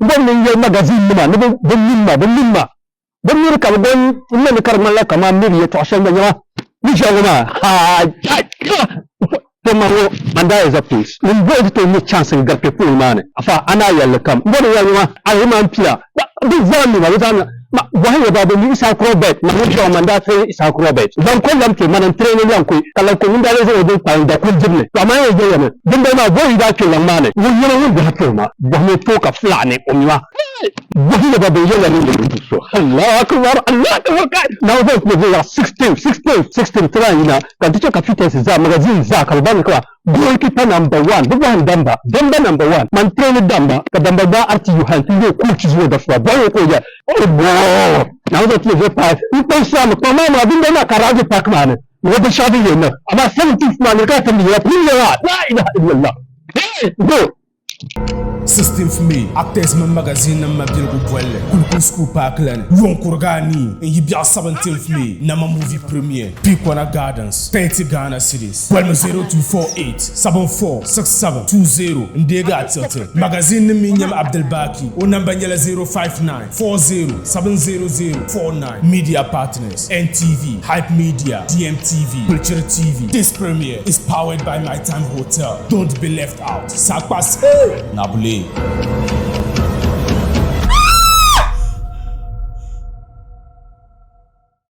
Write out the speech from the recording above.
wannan yau magazine ma ne bin ma don mir ka gon inna kar malla kama mir ya to ashan ganya ni shawama ha tomaro manda is a place mun bo to ni chance garpe fu mane afa ana yalla kam bodo yalla ayi man pia bi zami ma zami ma wahi ba do ni isa krobet ma mun jo manda sai isa krobet dan ko lam ke manan training yan ko kala ko mun da zai do pa da ko jirne to ma yaje yana din da ma boy da ke lamane mun yana da hakko ma ba mu to ka fulane ko mi ma wahi ba do yalla ni so Allah akbar Allah akbar now vote me 16 try ina kan ticho ka fitness za magazine za kalban kwa goalkeeper number 1 bugan damba number 1 man train damba ka damba ba arti you hand you coach zo da fa ba ko ya oh no now that you pass you pensa ma kuma ma bin da na karaje park man ne da shafi yana amma 17th man ka tambaye ya la ilaha illallah go 16th May actors man magazine na mabdil go bolle kulkul school park lan yon kurgani en yibia 17th May na ma movie premiere Pikwana Gardens 30 Ghana cities well 0248 746720 ndega atete magazine ni minyam Abdel Baki o number nyela 059 40 70049 media partners NTV Hype Media DMTV Culture TV. This premiere is powered by My Time Hotel. Don't be left out. Sakpas Nabule.